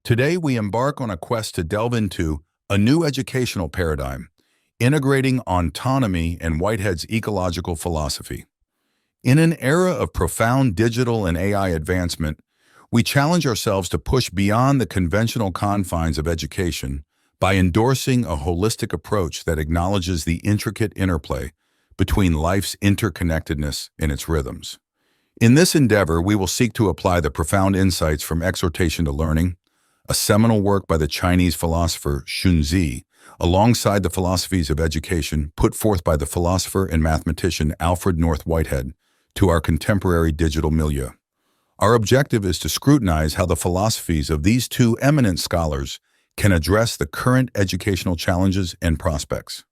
Today, we embark on a quest to delve into a new educational paradigm, integrating autonomy and Whitehead's ecological philosophy. In an era of profound digital and AI advancement, we challenge ourselves to push beyond the conventional confines of education by endorsing a holistic approach that acknowledges the intricate interplay between life's interconnectedness and its rhythms. In this endeavor, we will seek to apply the profound insights from Exhortation to Learning, a seminal work by the Chinese philosopher Xunzi, alongside the philosophies of education put forth by the philosopher and mathematician Alfred North Whitehead, to our contemporary digital milieu. Our objective is to scrutinize how the philosophies of these two eminent scholars can address the current educational challenges and prospects.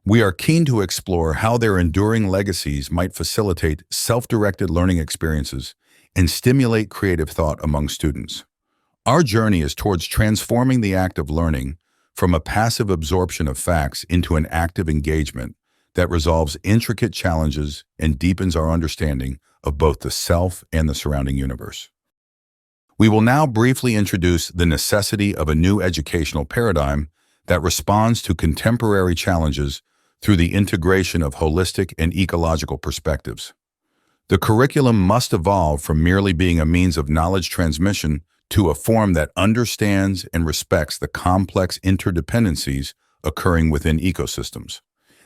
We are keen to explore how their enduring legacies might facilitate self-directed learning experiences and stimulate creative thought among students. Our journey is towards transforming the act of learning from a passive absorption of facts into an active engagement that resolves intricate challenges and deepens our understanding of both the self and the surrounding universe. We will now briefly introduce the necessity of a new educational paradigm that responds to contemporary challenges through the integration of holistic and ecological perspectives. The curriculum must evolve from merely being a means of knowledge transmission to a form that understands and respects the complex interdependencies occurring within ecosystems.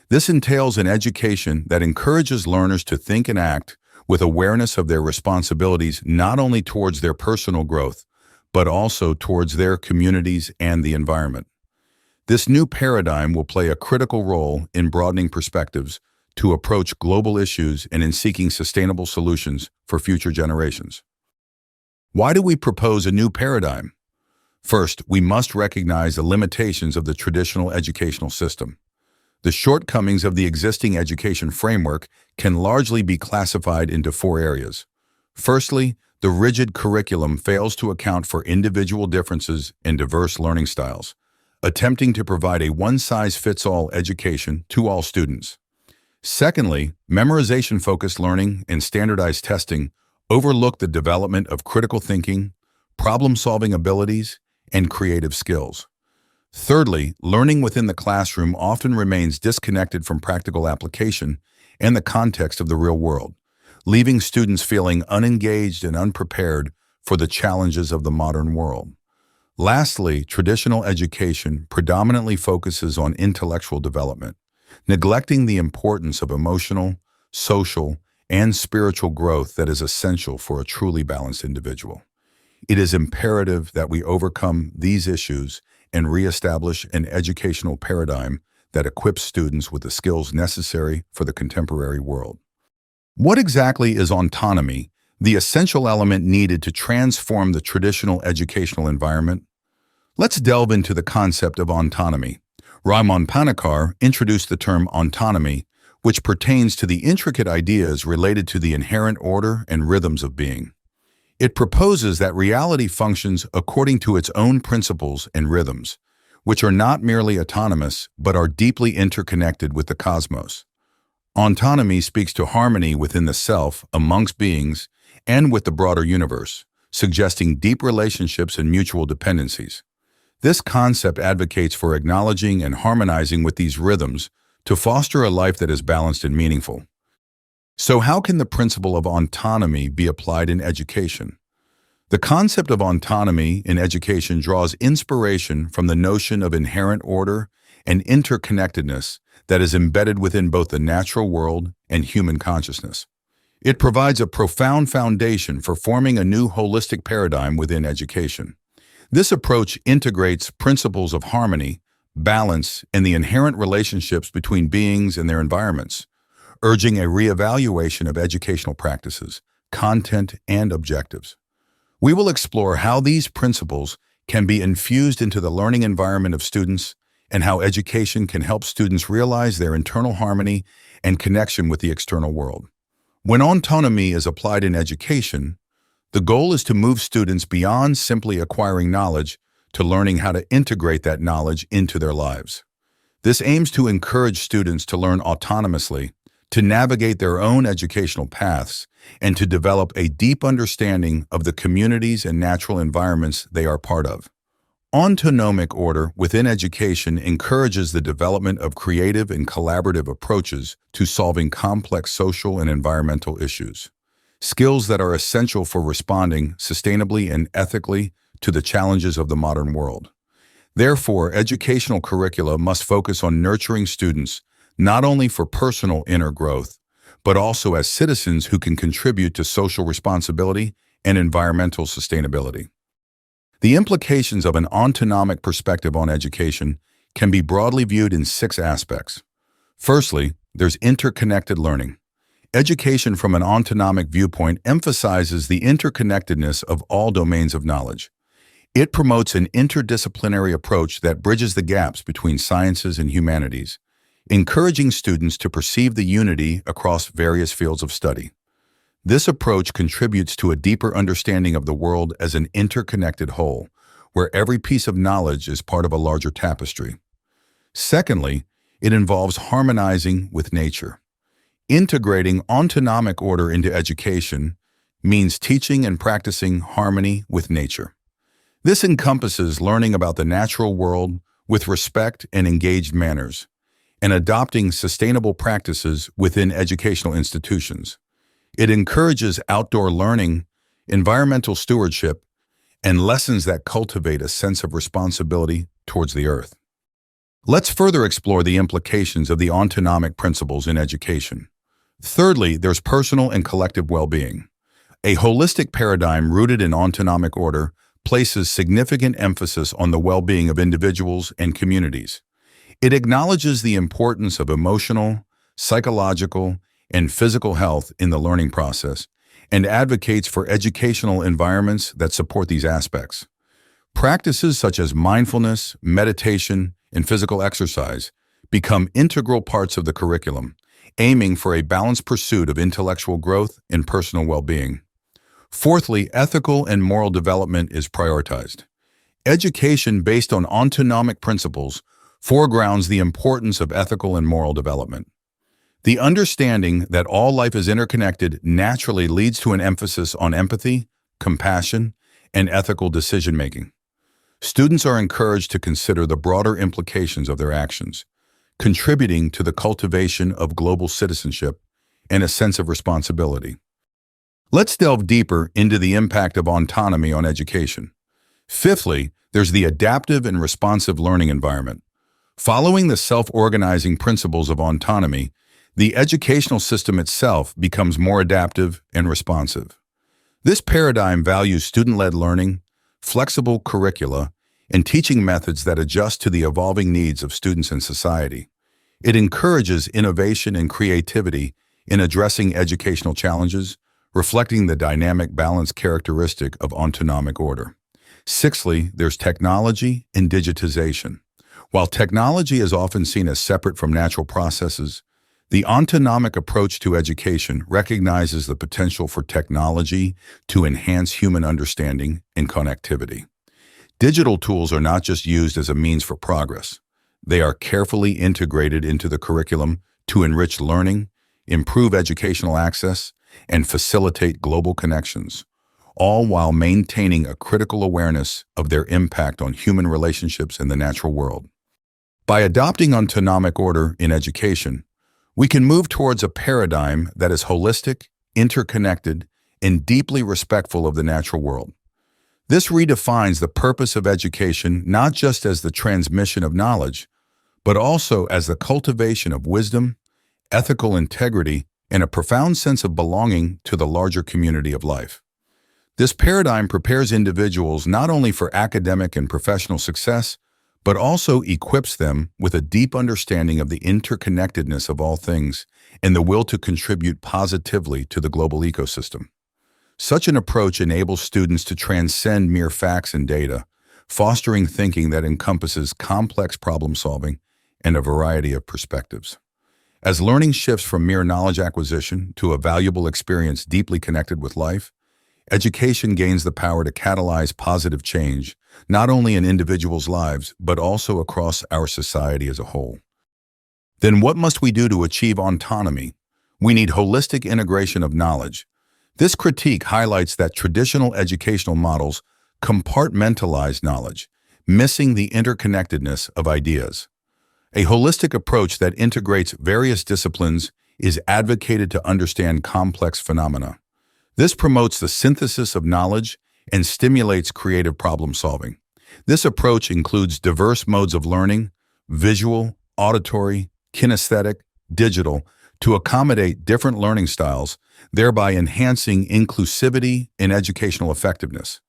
This entails an education that encourages learners to think and act with awareness of their responsibilities not only towards their personal growth, but also towards their communities and the environment. This new paradigm will play a critical role in broadening perspectives to approach global issues and in seeking sustainable solutions for future generations. Why do we propose a new paradigm? First, we must recognize the limitations of the traditional educational system. The shortcomings of the existing education framework can largely be classified into four areas. Firstly, the rigid curriculum fails to account for individual differences and diverse learning styles, attempting to provide a one-size-fits-all education to all students. Secondly, memorization-focused learning and standardized testing overlook the development of critical thinking, problem-solving abilities, and creative skills. Thirdly, learning within the classroom often remains disconnected from practical application and the context of the real world, leaving students feeling unengaged and unprepared for the challenges of the modern world. Lastly, traditional education predominantly focuses on intellectual development, neglecting the importance of emotional, social, and spiritual growth that is essential for a truly balanced individual. It is imperative that we overcome these issues and reestablish an educational paradigm that equips students with the skills necessary for the contemporary world. What exactly is autonomy, the essential element needed to transform the traditional educational environment? Let's delve into the concept of autonomy. Raimon Panikkar introduced the term autonomy, which pertains to the intricate ideas related to the inherent order and rhythms of being. It proposes that reality functions according to its own principles and rhythms, which are not merely autonomous but are deeply interconnected with the cosmos. Autonomy speaks to harmony within the self, amongst beings, and with the broader universe, suggesting deep relationships and mutual dependencies. This concept advocates for acknowledging and harmonizing with these rhythms to foster a life that is balanced and meaningful. So how can the principle of autonomy be applied in education? The concept of autonomy in education draws inspiration from the notion of inherent order and interconnectedness that is embedded within both the natural world and human consciousness. It provides a profound foundation for forming a new holistic paradigm within education. This approach integrates principles of harmony, balance, and the inherent relationships between beings and their environments, urging a reevaluation of educational practices, content, and objectives. We will explore how these principles can be infused into the learning environment of students and how education can help students realize their internal harmony and connection with the external world. When autonomy is applied in education, the goal is to move students beyond simply acquiring knowledge to learning how to integrate that knowledge into their lives. This aims to encourage students to learn autonomously, to navigate their own educational paths, and to develop a deep understanding of the communities and natural environments they are part of. Autonomic order within education encourages the development of creative and collaborative approaches to solving complex social and environmental issues, skills that are essential for responding sustainably and ethically to the challenges of the modern world. Therefore, educational curricula must focus on nurturing students not only for personal inner growth, but also as citizens who can contribute to social responsibility and environmental sustainability. The implications of an autonomic perspective on education can be broadly viewed in 6 aspects. Firstly, there's interconnected learning. Education from an autonomic viewpoint emphasizes the interconnectedness of all domains of knowledge. It promotes an interdisciplinary approach that bridges the gaps between sciences and humanities, encouraging students to perceive the unity across various fields of study. This approach contributes to a deeper understanding of the world as an interconnected whole, where every piece of knowledge is part of a larger tapestry. Secondly, it involves harmonizing with nature. Integrating autonomic order into education means teaching and practicing harmony with nature. This encompasses learning about the natural world with respect and engaged manners, and adopting sustainable practices within educational institutions. It encourages outdoor learning, environmental stewardship, and lessons that cultivate a sense of responsibility towards the earth. Let's further explore the implications of the autonomic principles in education. Thirdly, there's personal and collective well-being. A holistic paradigm rooted in autonomic order places significant emphasis on the well-being of individuals and communities. It acknowledges the importance of emotional, psychological, and physical health in the learning process, and advocates for educational environments that support these aspects. Practices such as mindfulness, meditation, and physical exercise become integral parts of the curriculum, aiming for a balanced pursuit of intellectual growth and personal well-being. Fourthly, ethical and moral development is prioritized. Education based on autonomic principles foregrounds the importance of ethical and moral development. The understanding that all life is interconnected naturally leads to an emphasis on empathy, compassion, and ethical decision-making. Students are encouraged to consider the broader implications of their actions, contributing to the cultivation of global citizenship and a sense of responsibility. Let's delve deeper into the impact of autonomy on education. Fifthly, there's the adaptive and responsive learning environment. Following the self-organizing principles of autonomy, the educational system itself becomes more adaptive and responsive. This paradigm values student-led learning, flexible curricula, and teaching methods that adjust to the evolving needs of students and society. It encourages innovation and creativity in addressing educational challenges, reflecting the dynamic balance characteristic of autonomic order. Sixthly, there's technology and digitization. While technology is often seen as separate from natural processes, the autonomic approach to education recognizes the potential for technology to enhance human understanding and connectivity. Digital tools are not just used as a means for progress. They are carefully integrated into the curriculum to enrich learning, improve educational access, and facilitate global connections, all while maintaining a critical awareness of their impact on human relationships and the natural world. By adopting autonomic order in education, we can move towards a paradigm that is holistic, interconnected, and deeply respectful of the natural world. This redefines the purpose of education not just as the transmission of knowledge, but also as the cultivation of wisdom, ethical integrity, and a profound sense of belonging to the larger community of life. This paradigm prepares individuals not only for academic and professional success, but also equips them with a deep understanding of the interconnectedness of all things and the will to contribute positively to the global ecosystem. Such an approach enables students to transcend mere facts and data, fostering thinking that encompasses complex problem-solving and a variety of perspectives. As learning shifts from mere knowledge acquisition to a valuable experience deeply connected with life, education gains the power to catalyze positive change, not only in individuals' lives, but also across our society as a whole. Then what must we do to achieve autonomy? We need holistic integration of knowledge. This critique highlights that traditional educational models compartmentalize knowledge, missing the interconnectedness of ideas. A holistic approach that integrates various disciplines is advocated to understand complex phenomena. This promotes the synthesis of knowledge and stimulates creative problem solving. This approach includes diverse modes of learning, visual, auditory, kinesthetic, digital, to accommodate different learning styles, thereby enhancing inclusivity and educational effectiveness.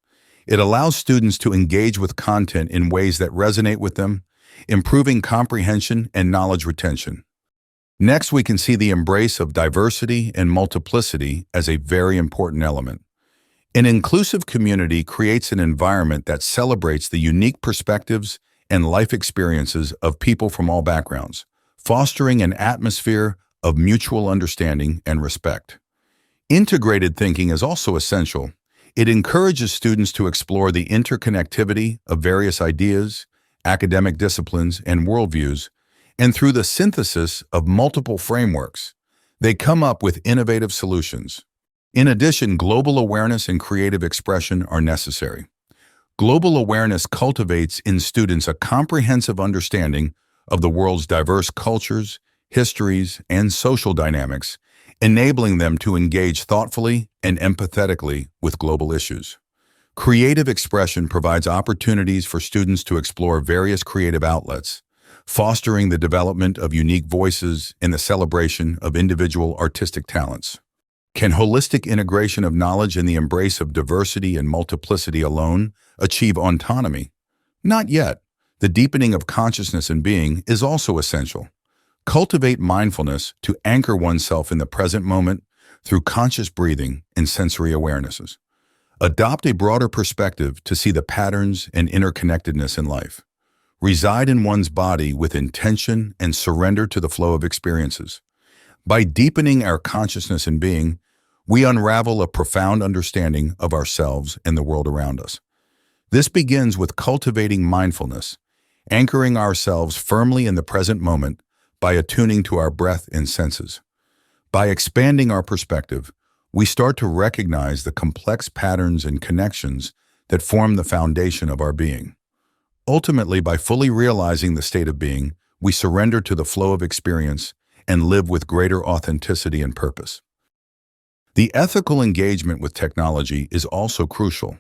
It allows students to engage with content in ways that resonate with them, improving comprehension and knowledge retention. Next, we can see the embrace of diversity and multiplicity as a very important element. An inclusive community creates an environment that celebrates the unique perspectives and life experiences of people from all backgrounds, fostering an atmosphere of mutual understanding and respect. Integrated thinking is also essential. It encourages students to explore the interconnectivity of various ideas, academic disciplines, and worldviews, and through the synthesis of multiple frameworks, they come up with innovative solutions. In addition, global awareness and creative expression are necessary. Global awareness cultivates in students a comprehensive understanding of the world's diverse cultures, histories, and social dynamics, enabling them to engage thoughtfully and empathetically with global issues. Creative expression provides opportunities for students to explore various creative outlets, fostering the development of unique voices and the celebration of individual artistic talents. Can holistic integration of knowledge and the embrace of diversity and multiplicity alone achieve autonomy? Not yet. The deepening of consciousness and being is also essential. Cultivate mindfulness to anchor oneself in the present moment through conscious breathing and sensory awarenesses. Adopt a broader perspective to see the patterns and interconnectedness in life. Reside in one's body with intention and surrender to the flow of experiences. By deepening our consciousness and being, we unravel a profound understanding of ourselves and the world around us. This begins with cultivating mindfulness, anchoring ourselves firmly in the present moment by attuning to our breath and senses. By expanding our perspective, we start to recognize the complex patterns and connections that form the foundation of our being. Ultimately, by fully realizing the state of being, we surrender to the flow of experience and live with greater authenticity and purpose. The ethical engagement with technology is also crucial.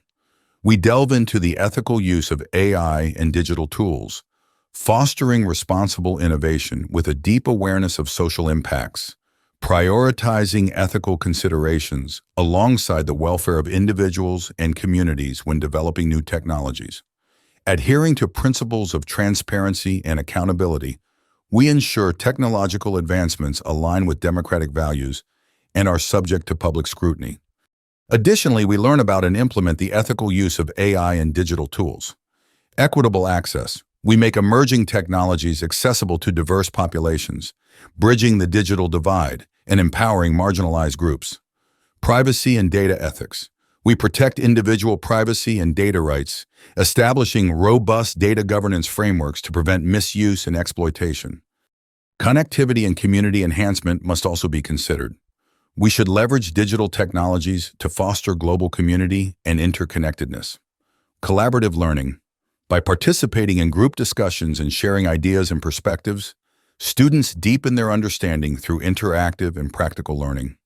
We delve into the ethical use of AI and digital tools, fostering responsible innovation with a deep awareness of social impacts, prioritizing ethical considerations alongside the welfare of individuals and communities when developing new technologies. Adhering to principles of transparency and accountability, we ensure technological advancements align with democratic values and are subject to public scrutiny. Additionally, we learn about and implement the ethical use of AI and digital tools. Equitable access. We make emerging technologies accessible to diverse populations, bridging the digital divide and empowering marginalized groups. Privacy and data ethics. We protect individual privacy and data rights, establishing robust data governance frameworks to prevent misuse and exploitation. Connectivity and community enhancement must also be considered. We should leverage digital technologies to foster global community and interconnectedness. Collaborative learning. By participating in group discussions and sharing ideas and perspectives, students deepen their understanding through interactive and practical learning.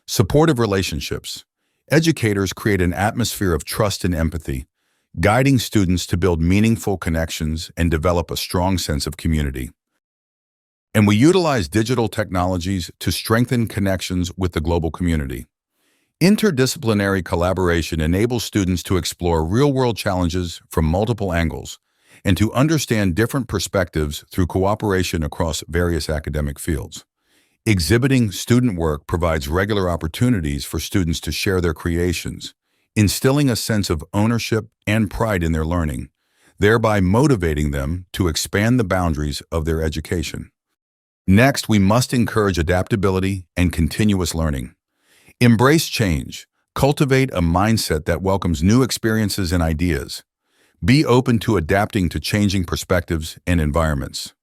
Supportive relationships. Educators create an atmosphere of trust and empathy, guiding students to build meaningful connections and develop a strong sense of community. And we utilize digital technologies to strengthen connections with the global community. Interdisciplinary collaboration enables students to explore real-world challenges from multiple angles and to understand different perspectives through cooperation across various academic fields. Exhibiting student work provides regular opportunities for students to share their creations, instilling a sense of ownership and pride in their learning, thereby motivating them to expand the boundaries of their education. Next, we must encourage adaptability and continuous learning. Embrace change. Cultivate a mindset that welcomes new experiences and ideas. Be open to adapting to changing perspectives and environments.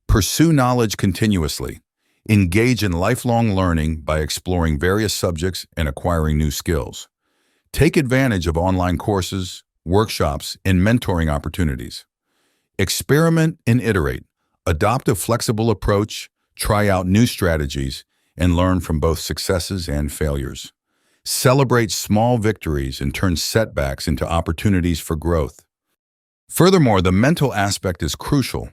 Pursue knowledge continuously. Engage in lifelong learning by exploring various subjects and acquiring new skills. Take advantage of online courses, workshops, and mentoring opportunities. Experiment and iterate. Adopt a flexible approach, try out new strategies, and learn from both successes and failures. Celebrate small victories and turn setbacks into opportunities for growth. Furthermore, the mental aspect is crucial.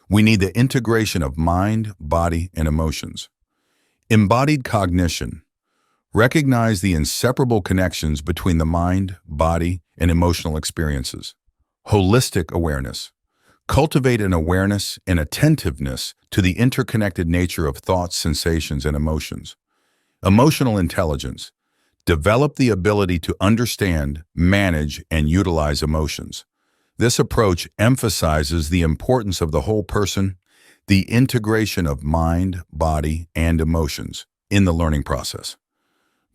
We need the integration of mind, body, and emotions. Embodied cognition. Recognize the inseparable connections between the mind, body, and emotional experiences. Holistic awareness. Cultivate an awareness and attentiveness to the interconnected nature of thoughts, sensations, and emotions. Emotional intelligence. Develop the ability to understand, manage, and utilize emotions. This approach emphasizes the importance of the whole person, the integration of mind, body, and emotions in the learning process.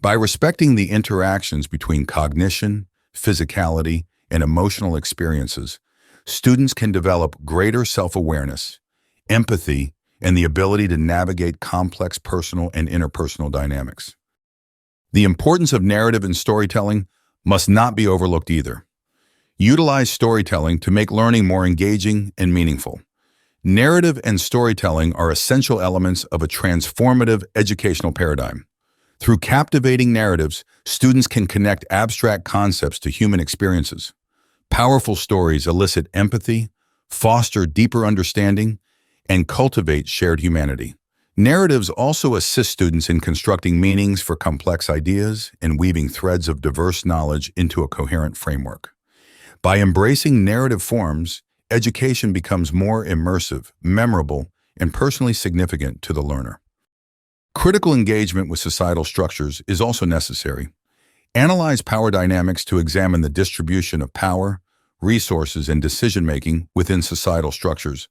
By respecting the interactions between cognition, physicality, and emotional experiences, students can develop greater self-awareness, empathy, and the ability to navigate complex personal and interpersonal dynamics. The importance of narrative and storytelling must not be overlooked either. Utilize storytelling to make learning more engaging and meaningful. Narrative and storytelling are essential elements of a transformative educational paradigm. Through captivating narratives, students can connect abstract concepts to human experiences. Powerful stories elicit empathy, foster deeper understanding, and cultivate shared humanity. Narratives also assist students in constructing meanings for complex ideas and weaving threads of diverse knowledge into a coherent framework. By embracing narrative forms, education becomes more immersive, memorable, and personally significant to the learner. Critical engagement with societal structures is also necessary. Analyze power dynamics to examine the distribution of power, resources, and decision-making within societal structures,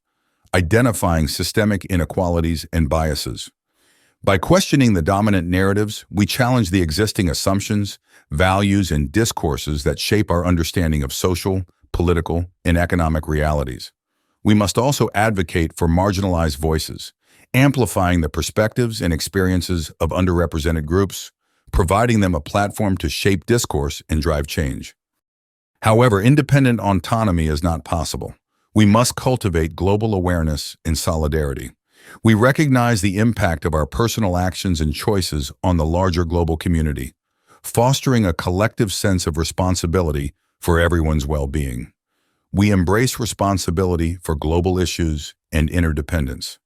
identifying systemic inequalities and biases. By questioning the dominant narratives, we challenge the existing assumptions, values, and discourses that shape our understanding of social, political, and economic realities. We must also advocate for marginalized voices, amplifying the perspectives and experiences of underrepresented groups, providing them a platform to shape discourse and drive change. However, independent autonomy is not possible. We must cultivate global awareness and solidarity. We recognize the impact of our personal actions and choices on the larger global community, fostering a collective sense of responsibility for everyone's well-being. We embrace responsibility for global issues and interdependence.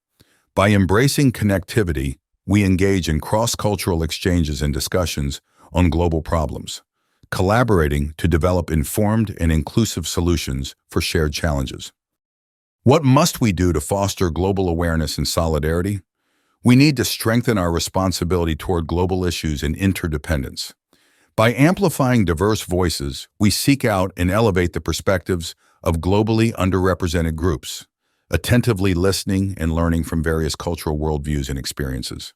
By embracing connectivity, we engage in cross-cultural exchanges and discussions on global problems, collaborating to develop informed and inclusive solutions for shared challenges. What must we do to foster global awareness and solidarity? We need to strengthen our responsibility toward global issues and interdependence. By amplifying diverse voices, we seek out and elevate the perspectives of globally underrepresented groups, attentively listening and learning from various cultural worldviews and experiences.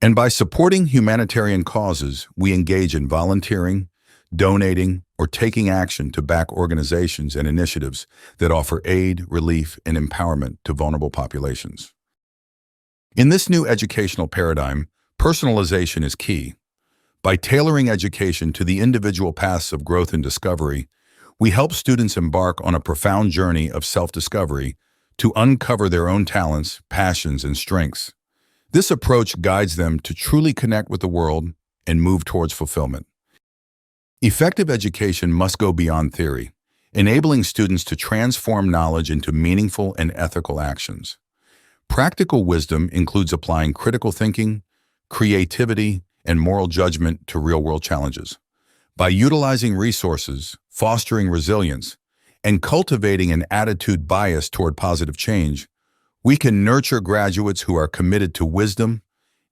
And by supporting humanitarian causes, we engage in volunteering, donating, or taking action to back organizations and initiatives that offer aid, relief, and empowerment to vulnerable populations. In this new educational paradigm, personalization is key. By tailoring education to the individual paths of growth and discovery, we help students embark on a profound journey of self-discovery to uncover their own talents, passions, and strengths. This approach guides them to truly connect with the world and move towards fulfillment. Effective education must go beyond theory, enabling students to transform knowledge into meaningful and ethical actions. Practical wisdom includes applying critical thinking, creativity, and moral judgment to real-world challenges. By utilizing resources, fostering resilience, and cultivating an attitude biased toward positive change, we can nurture graduates who are committed to wisdom,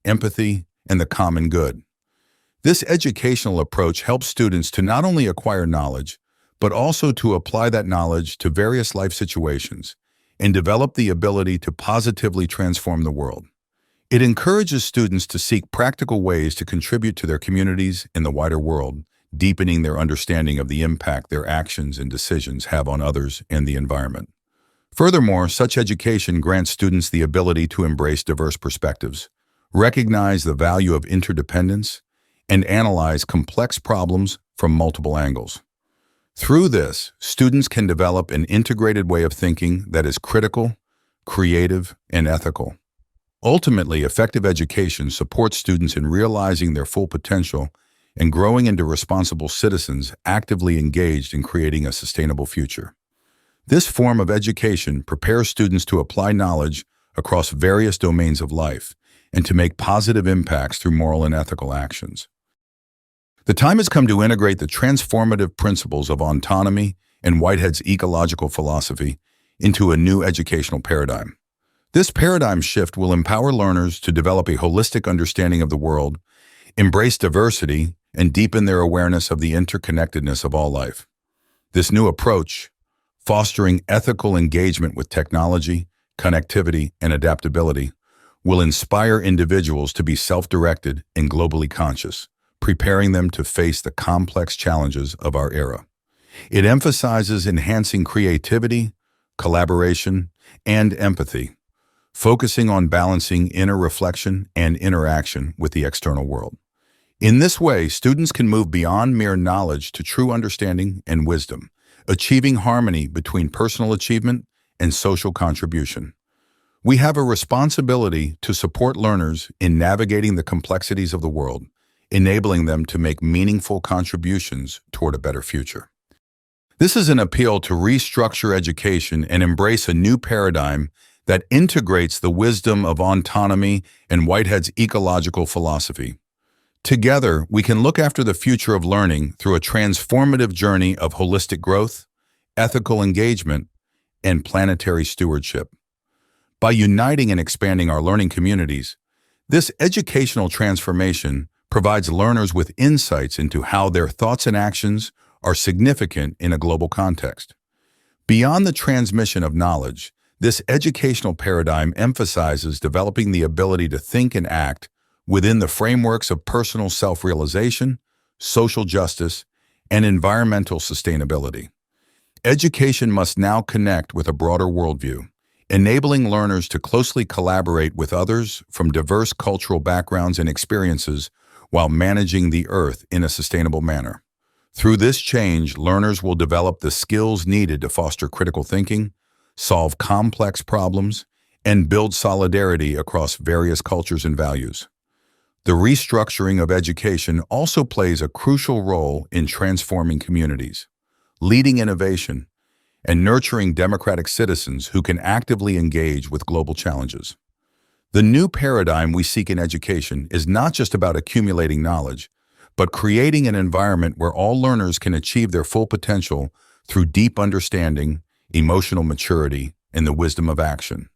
empathy, and the common good. This educational approach helps students to not only acquire knowledge, but also to apply that knowledge to various life situations and develop the ability to positively transform the world. It encourages students to seek practical ways to contribute to their communities and the wider world, deepening their understanding of the impact their actions and decisions have on others and the environment. Furthermore, such education grants students the ability to embrace diverse perspectives, recognize the value of interdependence, and analyze complex problems from multiple angles. Through this, students can develop an integrated way of thinking that is critical, creative, and ethical. Ultimately, effective education supports students in realizing their full potential and growing into responsible citizens actively engaged in creating a sustainable future. This form of education prepares students to apply knowledge across various domains of life and to make positive impacts through moral and ethical actions. The time has come to integrate the transformative principles of autonomy and Whitehead's ecological philosophy into a new educational paradigm. This paradigm shift will empower learners to develop a holistic understanding of the world, embrace diversity, and deepen their awareness of the interconnectedness of all life. This new approach, fostering ethical engagement with technology, connectivity, and adaptability, will inspire individuals to be self-directed and globally conscious, preparing them to face the complex challenges of our era. It emphasizes enhancing creativity, collaboration, and empathy, focusing on balancing inner reflection and interaction with the external world. In this way, students can move beyond mere knowledge to true understanding and wisdom, achieving harmony between personal achievement and social contribution. We have a responsibility to support learners in navigating the complexities of the world, enabling them to make meaningful contributions toward a better future. This is an appeal to restructure education and embrace a new paradigm that integrates the wisdom of autonomy and Whitehead's ecological philosophy. Together, we can look after the future of learning through a transformative journey of holistic growth, ethical engagement, and planetary stewardship. By uniting and expanding our learning communities, this educational transformation provides learners with insights into how their thoughts and actions are significant in a global context. Beyond the transmission of knowledge, this educational paradigm emphasizes developing the ability to think and act within the frameworks of personal self-realization, social justice, and environmental sustainability. Education must now connect with a broader worldview, enabling learners to closely collaborate with others from diverse cultural backgrounds and experiences while managing the Earth in a sustainable manner. Through this change, learners will develop the skills needed to foster critical thinking, solve complex problems, and build solidarity across various cultures and values. The restructuring of education also plays a crucial role in transforming communities, leading innovation, and nurturing democratic citizens who can actively engage with global challenges. The new paradigm we seek in education is not just about accumulating knowledge, but creating an environment where all learners can achieve their full potential through deep understanding, emotional maturity, and the wisdom of action.